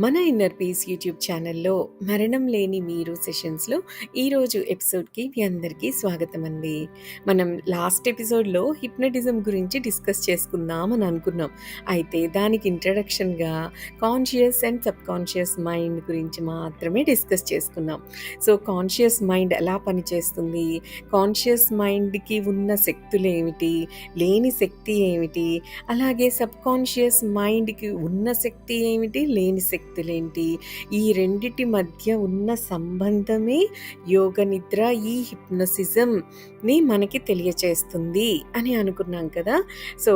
మన inner peace YouTube ఛానల్లో మరణం లేని మీరు సెషన్స్లో ఈరోజు ఎపిసోడ్కి మీ అందరికీ స్వాగతం అండి. మనం లాస్ట్ ఎపిసోడ్లో హిప్నటిజం గురించి డిస్కస్ చేసుకుందాం అని అనుకున్నాం. అయితే దానికి ఇంట్రడక్షన్గా conscious and subconscious mind గురించి మాత్రమే డిస్కస్ చేసుకున్నాం. సో కాన్షియస్ మైండ్ ఎలా పనిచేస్తుంది, కాన్షియస్ మైండ్కి ఉన్న శక్తులు ఏమిటి, లేని శక్తి ఏమిటి, అలాగే సబ్ కాన్షియస్ మైండ్కి ఉన్న శక్తి ఏమిటి, లేని శక్తులేంటి, ఈ రెండిటి మధ్య ఉన్న సంబంధమే యోగ నిద్ర, ఈ హిప్నోసిజంని మనకి తెలియచేస్తుంది అని అనుకున్నాం కదా. సో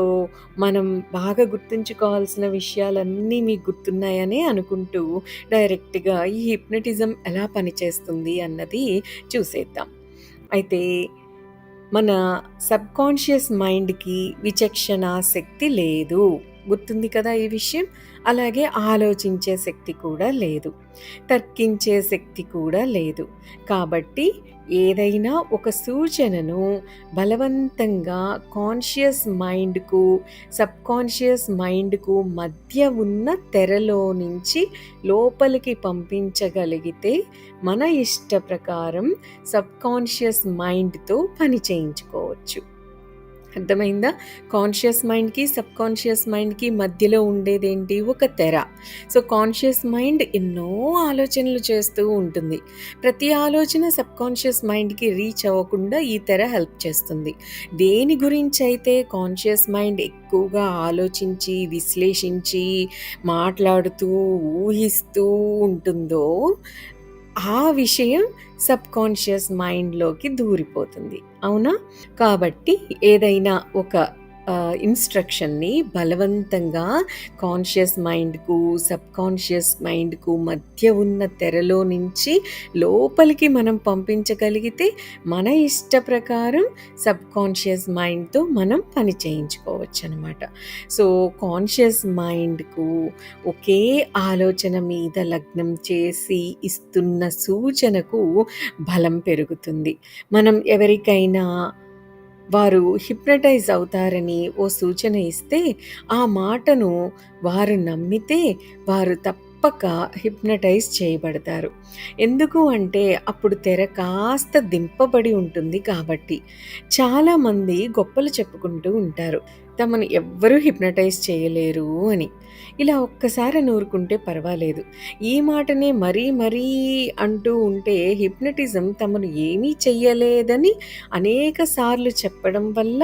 మనం బాగా గుర్తుంచుకోవాల్సిన విషయాలన్నీ మీకు గుర్తున్నాయనే అనుకుంటూ డైరెక్ట్గా ఈ హిప్నటిజం ఎలా పనిచేస్తుంది అన్నది చూసేద్దాం. అయితే మన సబ్కాన్షియస్ మైండ్కి విచక్షణ శక్తి లేదు, గుర్తుంది కదా ఈ విషయం. అలాగే ఆలోచించే శక్తి కూడా లేదు, తర్కించే శక్తి కూడా లేదు. కాబట్టి ఏదైనా ఒక సూచనను బలవంతంగా కాన్షియస్ మైండ్కు సబ్కాన్షియస్ మైండ్కు మధ్య ఉన్న తెరలో నుంచి లోపలికి పంపించగలిగితే మన ఇష్ట ప్రకారం సబ్కాన్షియస్ మైండ్తో పని చేయించుకోవచ్చు. అర్థమైందా? కాన్షియస్ మైండ్కి సబ్కాన్షియస్ మైండ్కి మధ్యలో ఉండేదేంటి? ఒక తెర. సో కాన్షియస్ మైండ్ ఎన్నో ఆలోచనలు చేస్తూ ఉంటుంది. ప్రతి ఆలోచన సబ్కాన్షియస్ మైండ్కి రీచ్ అవ్వకుండా ఈ తెర హెల్ప్ చేస్తుంది. దేని గురించి అయితే కాన్షియస్ మైండ్ ఎక్కువగా ఆలోచించి విశ్లేషించి మాట్లాడుతూ ఊహిస్తూ ఉంటుందో ఆ విషయం సబ్కాన్షియస్ మైండ్లోకి దూరిపోతుంది. అవునా? కాబట్టి ఏదైనా ఒక ఇన్స్ట్రక్షన్ని బలవంతంగా కాన్షియస్ మైండ్కు సబ్కాన్షియస్ మైండ్కు మధ్య ఉన్న తెరలో నుంచి లోపలికి మనం పంపించగలిగితే మన ఇష్ట ప్రకారం సబ్కాన్షియస్ మైండ్తో మనం పని చేయించుకోవచ్చు అనమాట. సో కాన్షియస్ మైండ్కు ఒకే ఆలోచన మీద లగ్నం చేసి ఇస్తున్న సూచనకు బలం పెరుగుతుంది. మనం ఎవరికైనా వారు హిప్నటైజ్ అవుతారని ఓ సూచన ఇస్తే ఆ మాటను వారు నమ్మితే వారు తప్పక హిప్నటైజ్ చేయబడతారు. ఎందుకు అంటే అప్పుడు తెర కాస్త దింపబడి ఉంటుంది కాబట్టి. చాలామంది గొప్పలు చెప్పుకుంటూ ఉంటారు, తమను ఎవ్వరూ హిప్నటైజ్ చేయలేరు అని. ఇలా ఒక్కసారి నూరుకుంటే పర్వాలేదు, ఈ మాటనే మరీ మరీ అంటూ ఉంటే హిప్నటిజం తమను ఏమీ చెయ్యలేదని అనేక సార్లు చెప్పడం వల్ల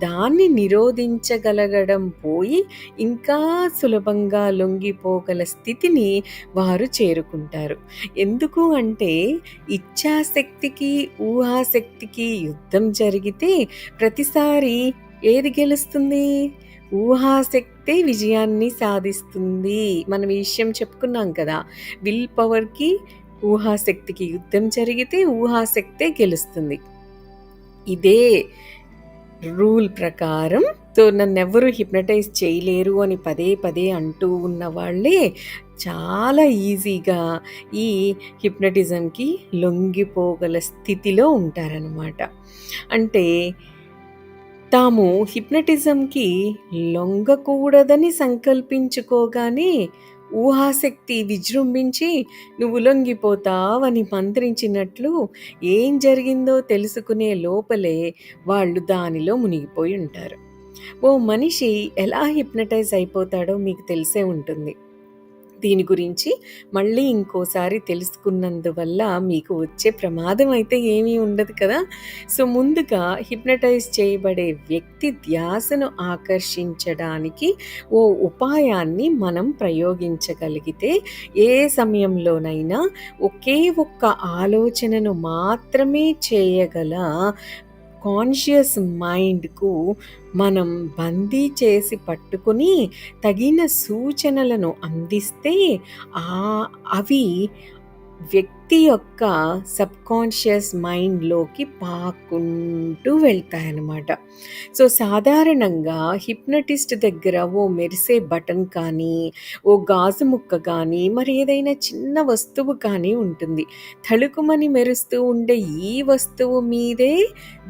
దాన్ని నిరోధించగలగడం పోయి ఇంకా సులభంగా లొంగిపోగల స్థితిని వారు చేరుకుంటారు. ఎందుకు అంటే ఇచ్ఛాశక్తికి ఊహాశక్తికి యుద్ధం జరిగితే ప్రతిసారి ఏది గెలుస్తుంది? ఊహాశక్తే విజయాన్ని సాధిస్తుంది. మనం ఈ విషయం చెప్పుకున్నాం కదా. విల్ పవర్కి ఊహాశక్తికి యుద్ధం జరిగితే ఊహాశక్తే గెలుస్తుంది. ఇదే రూల్ ప్రకారం నన్నెవ్వరూ హిప్నటైజ్ చేయలేరు అని పదే పదే అంటూ ఉన్న వాళ్ళే చాలా ఈజీగా ఈ హిప్నటిజంకి లొంగిపోగల స్థితిలో ఉంటారనమాట. అంటే తాము హిప్నటిజంకి లొంగకూడదని సంకల్పించుకోగానే ఊహాశక్తి విజృంభించి నువ్వు లొంగిపోతావని మంత్రించినట్లు ఏం జరిగిందో తెలుసుకునే లోపలే వాళ్ళు దానిలో మునిగిపోయి ఉంటారు. ఓ మనిషి ఎలా హిప్నటైజ్ అయిపోతాడో మీకు తెలిసే ఉంటుంది. దీని గురించి మళ్ళీ ఇంకోసారి తెలుసుకున్నందువల్ల మీకు వచ్చే ప్రమాదం అయితే ఏమీ ఉండదు కదా. సో ముందుగా హిప్నటైజ్ చేయబడే వ్యక్తి ధ్యాసను ఆకర్షించడానికి ఓ ఉపాయాన్ని మనం ప్రయోగించగలిగితే ఏ సమయంలోనైనా ఒకే ఒక్క ఆలోచనను మాత్రమే చేయగల కాన్షియస్ మైండ్కు మనం బందీ చేసి పట్టుకొని తగిన సూచనలను అందిస్తే అవి వ్యక్తి యొక్క సబ్కాన్షియస్ మైండ్లోకి పాకుంటూ వెళ్తాయన్నమాట. సో సాధారణంగా హిప్నటిస్ట్ దగ్గర ఓ మెరిసే బటన్ కానీ, ఓ గాజు ముక్క కానీ, మరి ఏదైనా చిన్న వస్తువు కానీ ఉంటుంది. తళుకుమని మెరుస్తూ ఉండే ఈ వస్తువు మీదే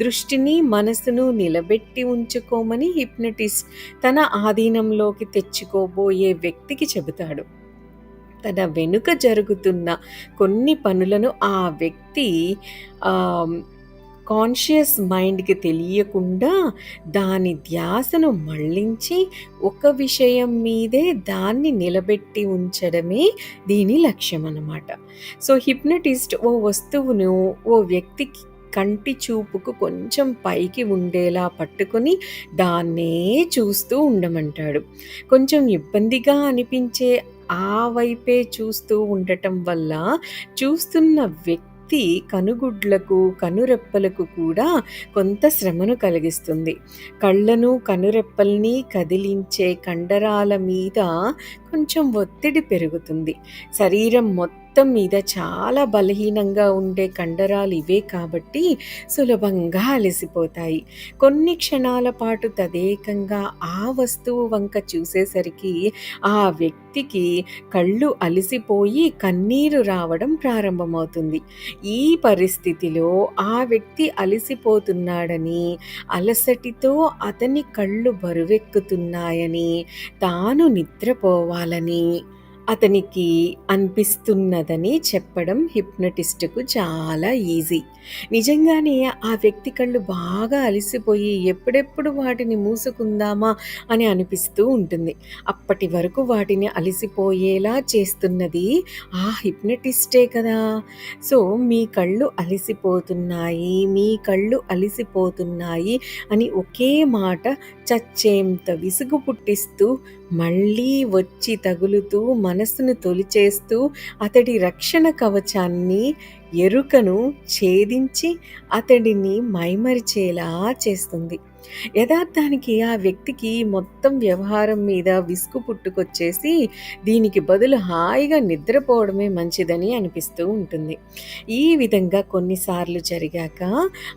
దృష్టిని మనసును నిలబెట్టి ఉంచుకోమని హిప్నటిస్ట్ తన ఆధీనంలోకి తెచ్చుకోబోయే వ్యక్తికి చెబుతాడు. తన వెనుక జరుగుతున్న కొన్ని పనులను ఆ వ్యక్తి ఆహ్, కాన్షియస్ మైండ్‌కి తెలియకుండా దాని ధ్యాసను మళ్లించి ఒక విషయం మీదే దాన్ని నిలబెట్టి ఉంచడమే దీని లక్ష్యమనమాట. సో, హిప్నటిస్ట్ ఓ వస్తువును ఓ వ్యక్తికి కంటి చూపుకు కొంచెం పైకి ఉండేలా పట్టుకొని దాన్నే చూస్తూ ఉండమంటాడు. కొంచెం ఇబ్బందిగా అనిపించే ఆ వైపే చూస్తూ ఉండటం వల్ల చూస్తున్న వ్యక్తి కనుగుడ్లకు, కనురెప్పలకు కూడా కొంత శ్రమను కలిగిస్తుంది. కళ్ళను, కనురెప్పల్ని కదిలించే కండరాల మీద కొంచెం ఒత్తిడి పెరుగుతుంది. శరీరం మొత్తం మీద చాలా బలహీనంగా ఉండే కండరాలు ఇవే కాబట్టి సులభంగా అలసిపోతాయి. కొన్ని క్షణాల పాటు తదేకంగా ఆ వస్తువు వంక చూసేసరికి ఆ వ్యక్తికి కళ్ళు అలసిపోయి కన్నీరు రావడం ప్రారంభమవుతుంది. ఈ పరిస్థితిలో ఆ వ్యక్తి అలసిపోతున్నాడని, అలసటితో అతని కళ్ళు బరువెక్కుతున్నాయని, తాను నిద్రపోవాలని అతనికి అనిపిస్తున్నదని చెప్పడం హిప్నటిస్ట్‌కు చాలా ఈజీ. నిజంగానే ఆ వ్యక్తి కళ్ళు బాగా అలసిపోయి ఎప్పుడెప్పుడు వాటిని మూసుకుందామా అని అనిపిస్తూ ఉంటుంది. అప్పటి వరకు వాటిని అలసిపోయేలా చేస్తున్నది ఆ హిప్నటిస్టే కదా! సో, మీ కళ్ళు అలసిపోతున్నాయి, మీ కళ్ళు అలసిపోతున్నాయి అని ఒకే మాట చచ్చేంత విసుగు పుట్టిస్తూ మళ్ళీ వచ్చి తగులుతూ మనస్సును తొలిచేస్తూ అతడి రక్షణ కవచాన్ని ఎరుకను ఛేదించి అతడిని మైమరిచేలా చేస్తుంది. యథార్థానికి ఆ వ్యక్తికి మొత్తం వ్యవహారం మీద విసుగు పుట్టుకొచ్చేసి దీనికి బదులు హాయిగా నిద్రపోవడమే మంచిదని అనిపిస్తూ ఉంటుంది. ఈ విధంగా కొన్నిసార్లు జరిగాక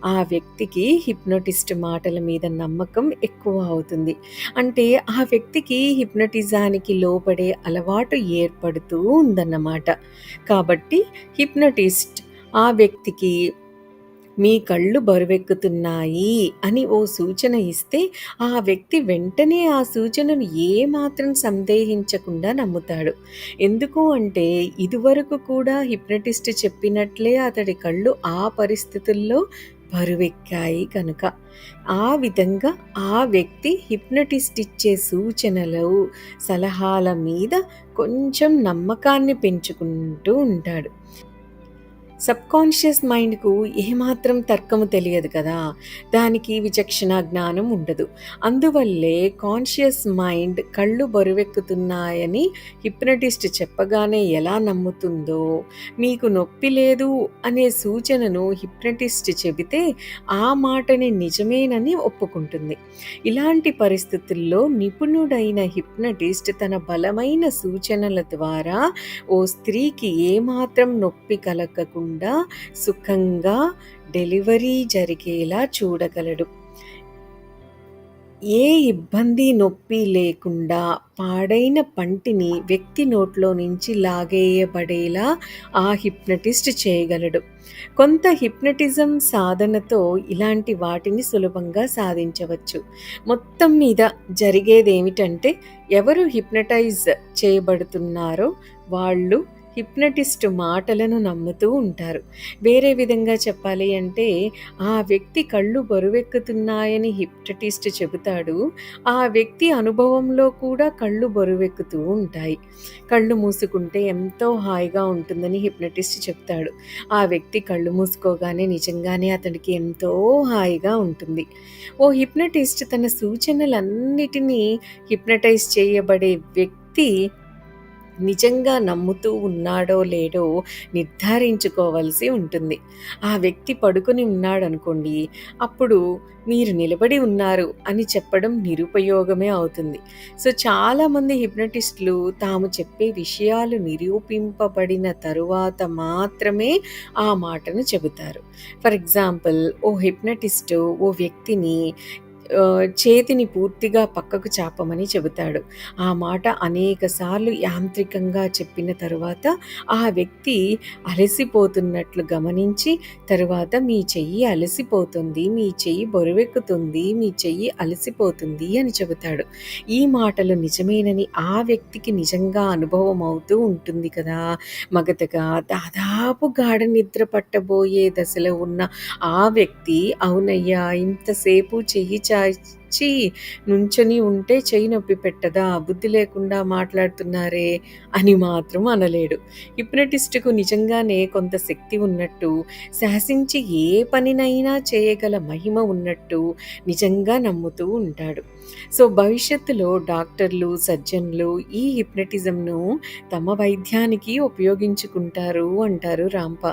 ఆ వ్యక్తికి హిప్నోటిస్ట్ మాటల మీద నమ్మకం ఎక్కువ అవుతుంది. అంటే ఆ వ్యక్తికి హిప్నటిజానికి లోబడే అలవాటు ఏర్పడుతూ ఉందన్నమాట. కాబట్టి హిప్నటిస్ట్ ఆ వ్యక్తికి మీ కళ్ళు బరువెక్కుతున్నాయి అని ఓ సూచన ఇస్తే ఆ వ్యక్తి వెంటనే ఆ సూచనను ఏమాత్రం సందేహించకుండా నమ్ముతాడు. ఎందుకు అంటే ఇదివరకు కూడా హిప్నటిస్ట్ చెప్పినట్లే అతడి కళ్ళు ఆ పరిస్థితుల్లో బరువెక్కాయి కనుక. ఆ విధంగా ఆ వ్యక్తి హిప్నటిస్ట్ ఇచ్చే సూచనలు, సలహాల మీద కొంచెం నమ్మకాన్ని పెంచుకుంటూ ఉంటాడు. సబ్‌కాన్షియస్ మైండ్‌కు ఏమాత్రం తర్కము తెలియదు కదా! దానికి విచక్షణ జ్ఞానం ఉండదు. అందువల్లే కాన్షియస్ మైండ్ కళ్ళు బరువెక్కుతున్నాయని హిప్నటిస్ట్ చెప్పగానే ఎలా నమ్ముతుందో, మీకు నొప్పి లేదు అనే సూచనను హిప్నటిస్ట్ చెబితే ఆ మాటని నిజమేనని ఒప్పుకుంటుంది. ఇలాంటి పరిస్థితుల్లో నిపుణుడైన హిప్నటిస్ట్ తన బలమైన సూచనల ద్వారా ఓ స్త్రీకి ఏమాత్రం నొప్పి కలగకుండా సుఖంగా డెలివరీ జరిగేలా చూడగలడు. ఏ ఇబ్బంది, నొప్పి లేకుండా పాడైన పంటిని వ్యక్తి నోట్లో నుంచి లాగేయబడేలా ఆ హిప్నటిస్ట్ చేయగలడు. కొంత హిప్నటిజం సాధనతో ఇలాంటి వాటిని సులభంగా సాధించవచ్చు. మొత్తం మీద జరిగేదేమిటంటే ఎవరు హిప్నటైజ్ చేయబడుతున్నారో వాళ్ళు హిప్నటిస్ట్ మాటలను నమ్ముతూ ఉంటారు. వేరే విధంగా చెప్పాలి అంటే ఆ వ్యక్తి కళ్ళు బరువెక్కుతున్నాయని హిప్నటిస్ట్ చెబుతాడు. ఆ వ్యక్తి అనుభవంలో కూడా కళ్ళు బరువెక్కుతూ ఉంటాయి. కళ్ళు మూసుకుంటే ఎంతో హాయిగా ఉంటుందని హిప్నటిస్ట్ చెప్తాడు. ఆ వ్యక్తి కళ్ళు మూసుకోగానే నిజంగానే అతడికి ఎంతో హాయిగా ఉంటుంది. ఓ హిప్నటిస్ట్ తన సూచనలన్నిటినీ హిప్నటైజ్ చేయబడే వ్యక్తి నిజంగా నమ్ముతూ ఉన్నాడో లేడో నిర్ధారించుకోవాల్సి ఉంటుంది. ఆ వ్యక్తి పడుకొని ఉన్నాడనుకోండి, అప్పుడు మీరు నిలబడి ఉన్నారు అని చెప్పడం నిరుపయోగమే అవుతుంది. సో, చాలామంది హిప్నటిస్టులు తాము చెప్పే విషయాలు నిరూపింపబడిన తరువాత మాత్రమే ఆ మాటను చెబుతారు. ఫర్ ఎగ్జాంపుల్ ఓ హిప్నటిస్టు ఓ వ్యక్తిని చేతిని పూర్తిగా పక్కకు చాపమని చెబుతాడు. ఆ మాట అనేక సార్లు యాంత్రికంగా చెప్పిన తరువాత ఆ వ్యక్తి అలసిపోతున్నట్లు గమనించి, తరువాత "మీ చెయ్యి అలసిపోతుంది, మీ చెయ్యి బరువెక్కుతుంది, మీ చెయ్యి అలసిపోతుంది" అని చెబుతాడు. ఈ మాటలు నిజమేనని ఆ వ్యక్తికి నిజంగా అనుభవం అవుతూ ఉంటుంది కదా! మగతగా దాదాపు గాఢ నిద్ర పట్టబోయే దశలో ఉన్న ఆ వ్యక్తి "అవునయ్యా! ఇంతసేపు చెయ్యి చాచి నుంచొని ఉంటే చెయ్యి నొప్పి పెట్టదా? బుద్ధి లేకుండా మాట్లాడుతున్నారే" అని మాత్రం అనలేడు. హిప్నటిస్ట్‌కు నిజంగానే కొంత శక్తి ఉన్నట్టు, శాసించి ఏ పనినైనా చేయగల మహిమ ఉన్నట్టు నిజంగా నమ్ముతూ ఉంటాడు. సో, భవిష్యత్తులో డాక్టర్లు, సర్జన్లు ఈ హిప్నటిజంను తమ వైద్యానికి ఉపయోగించుకుంటారు అంటారు రాంప.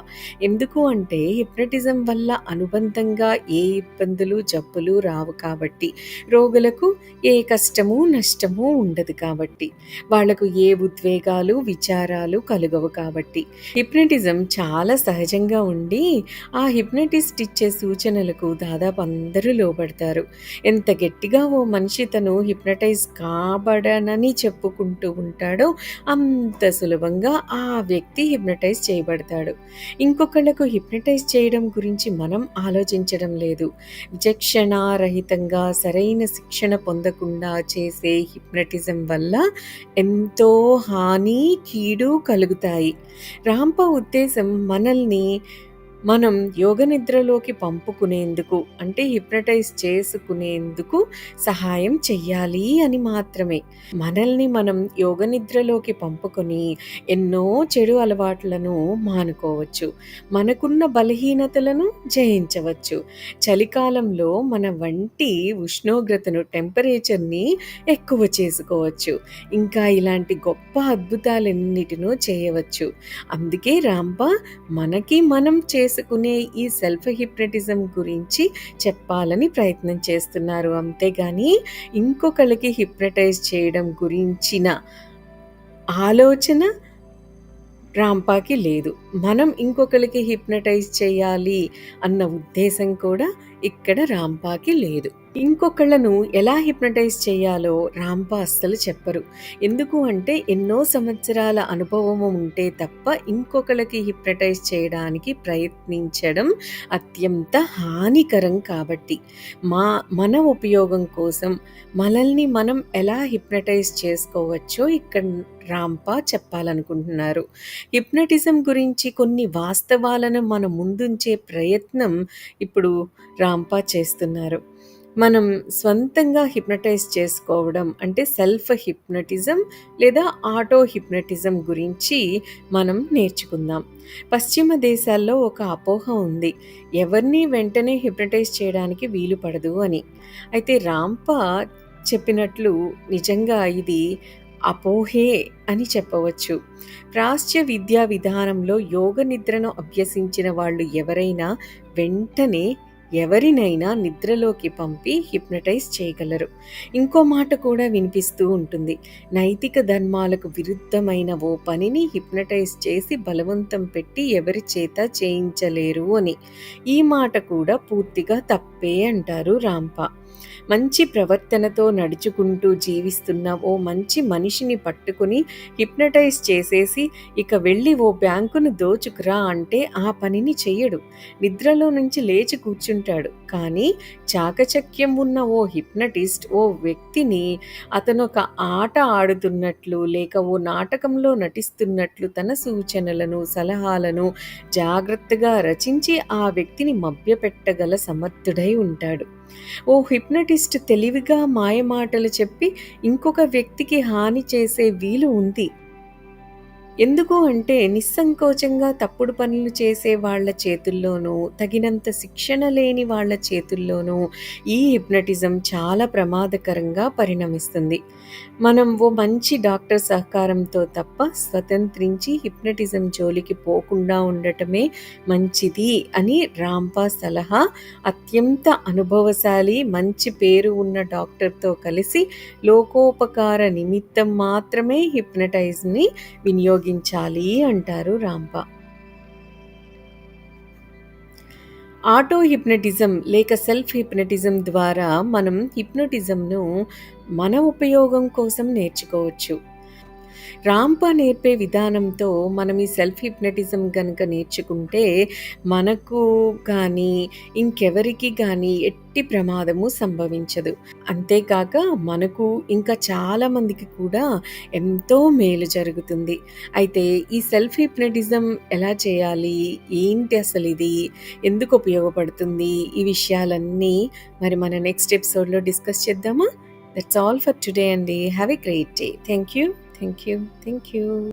ఎందుకు అంటే హిప్నటిజం వల్ల అనుబంధంగా ఏ ఇబ్బందులు, జబ్బులు రావు కాబట్టి. రోగులకు ఏ కష్టము, నష్టము ఉండదు కాబట్టి. వాళ్లకు ఏ ఉద్వేగాలు, విచారాలు కలుగవు కాబట్టి. హిప్నటిజం చాలా సహజంగా ఉండి ఆ హిప్నటిస్ట్ ఇచ్చే సూచనలకు దాదాపు అందరూ లోబడతారు. ఎంత గట్టిగా ఓ మనిషి తను హిప్నటైజ్ కాబడనని చెప్పుకుంటూ ఉంటాడో అంత సులభంగా ఆ వ్యక్తి హిప్నటైజ్ చేయబడతాడు. ఇంకొకళ్ళకు హిప్నటైజ్ చేయడం గురించి మనం ఆలోచించడం లేదు. విచక్షణారహితంగా సరైన శిక్షణ పొందకుండా చేసే హిప్నటిజం వల్ల ఎంతో హాని, కీడు కలుగుతాయి. రాంప ఉద్దేశం మనల్ని మనం యోగ నిద్రలోకి పంపుకునేందుకు, అంటే హిప్నటైజ్ చేసుకునేందుకు సహాయం చెయ్యాలి అని మాత్రమే. మనల్ని మనం యోగ నిద్రలోకి పంపుకొని ఎన్నో చెడు అలవాట్లను మానుకోవచ్చు. మనకున్న బలహీనతలను జయించవచ్చు. చలికాలంలో మన వంటి ఉష్ణోగ్రతను, టెంపరేచర్‌ని ఎక్కువ చేసుకోవచ్చు. ఇంకా ఇలాంటి గొప్ప అద్భుతాలెన్నిటినో చేయవచ్చు. అందుకే రాంప మనకి మనం చేసుకునే ఈ సెల్ఫ్ హిప్నటిజం గురించి చెప్పాలని ప్రయత్నం చేస్తున్నారు. అంతేగాని ఇంకొకళ్ళకి హిప్నటైజ్ చేయడం గురించిన ఆలోచన రాంపాకి లేదు. మనం ఇంకొకళ్ళకి హిప్నటైజ్ చేయాలి అన్న ఉద్దేశం కూడా ఇక్కడ రాంపాకి లేదు. ఇంకొకళ్ళను ఎలా హిప్నటైజ్ చేయాలో రాంప అస్సలు చెప్పరు. ఎందుకు అంటే ఎన్నో సంవత్సరాల అనుభవము ఉంటే తప్ప ఇంకొకళ్ళకి హిప్నటైజ్ చేయడానికి ప్రయత్నించడం అత్యంత హానికరం కాబట్టి. మన ఉపయోగం కోసం మనల్ని మనం ఎలా హిప్నటైజ్ చేసుకోవచ్చో ఇక్కడ రాంప చెప్పాలనుకుంటున్నారు. హిప్నటిజం గురించి కొన్ని వాస్తవాలను మన ముందుంచే ప్రయత్నం ఇప్పుడు రాంప చేస్తున్నారు. మనం స్వంతంగా హిప్నటైజ్ చేసుకోవడం అంటే సెల్ఫ్ హిప్నటిజం లేదా ఆటో హిప్నటిజం గురించి మనం నేర్చుకుందాం. పశ్చిమ దేశాల్లో ఒక అపోహ ఉంది, ఎవరిని వెంటనే హిప్నటైజ్ చేయడానికి వీలు పడదు అని. అయితే రాంప చెప్పినట్లు నిజంగా ఇది అపోహే అని చెప్పవచ్చు. ప్రాచ్య విద్యా విధానంలో యోగ నిద్రను అభ్యసించిన వాళ్ళు ఎవరైనా వెంటనే ఎవరినైనా నిద్రలోకి పంపి హిప్నటైజ్ చేయగలరు. ఇంకో మాట కూడా వినిపిస్తూ ఉంటుంది, నైతిక ధర్మాలకు విరుద్ధమైన ఓ పనిని హిప్నటైజ్ చేసి బలవంతం పెట్టి ఎవరి చేత చేయించలేరు అని. ఈ మాట కూడా పూర్తిగా తప్పే అంటారు రాంప. మంచి ప్రవర్తనతో నడుచుకుంటూ జీవిస్తున్న ఓ మంచి మనిషిని పట్టుకుని హిప్నటైజ్ చేసేసి ఇక వెళ్ళి ఓ బ్యాంకును దోచుకురా అంటే ఆ పనిని చెయ్యడు. నిద్రలో నుంచి లేచి కూర్చుంటాడు. కానీ చాకచక్యం ఉన్న ఓ హిప్నటిస్ట్ ఓ వ్యక్తిని అతనొక ఆట ఆడుతున్నట్లు లేక ఓ నాటకంలో నటిస్తున్నట్లు తన సూచనలను, సలహాలను జాగ్రత్తగా రచించి ఆ వ్యక్తిని మభ్యపెట్టగల సమర్థుడై ఉంటాడు. ఓ హిప్నటిస్ట్ తెలివిగా మాయమాటలు చెప్పి ఇంకొక వ్యక్తికి హాని చేసే వీలు ఉంది. ఎందుకు అంటే నిస్సంకోచంగా తప్పుడు పనులు చేసే వాళ్ళ చేతుల్లోనూ, తగినంత శిక్షణ లేని వాళ్ళ చేతుల్లోనూ ఈ హిప్నటిజం చాలా ప్రమాదకరంగా పరిణమిస్తుంది. మనం ఓ మంచి డాక్టర్ సహకారంతో తప్ప స్వతంత్రించి హిప్నటిజం జోలికి పోకుండా ఉండటమే మంచిది అని రాంప సలహా. అత్యంత అనుభవశాలి, మంచి పేరు ఉన్న డాక్టర్తో కలిసి లోకోపకార నిమిత్తం మాత్రమే హిప్నటైజ్ని వినియోగించాలి అంటారు రాంప. ఆటో హిప్నటిజం లేక సెల్ఫ్ హిప్నటిజం ద్వారా మనం హిప్నోటిజంను మన ఉపయోగం కోసం నేర్చుకోవచ్చు. రాంప నేర్పే విధానంతో మనం ఈ సెల్ఫ్ హిప్నటిజం గనుక నేర్చుకుంటే మనకు కానీ, ఇంకెవరికి గానీ ఎట్టి ప్రమాదము సంభవించదు. అంతేకాక మనకు ఇంకా చాలా మందికి కూడా ఎంతో మేలు జరుగుతుంది. అయితే ఈ సెల్ఫ్ హిప్నటిజం ఎలా చేయాలి? ఏంటి అసలిది? ఎందుకు ఉపయోగపడుతుంది? ఈ విషయాలన్నీ మరి మన నెక్స్ట్ ఎపిసోడ్‌లో డిస్కస్ చేద్దామా? దట్స్ ఆల్ ఫర్ టుడే అండి. Have a great day. Thank you. Thank you. Thank you.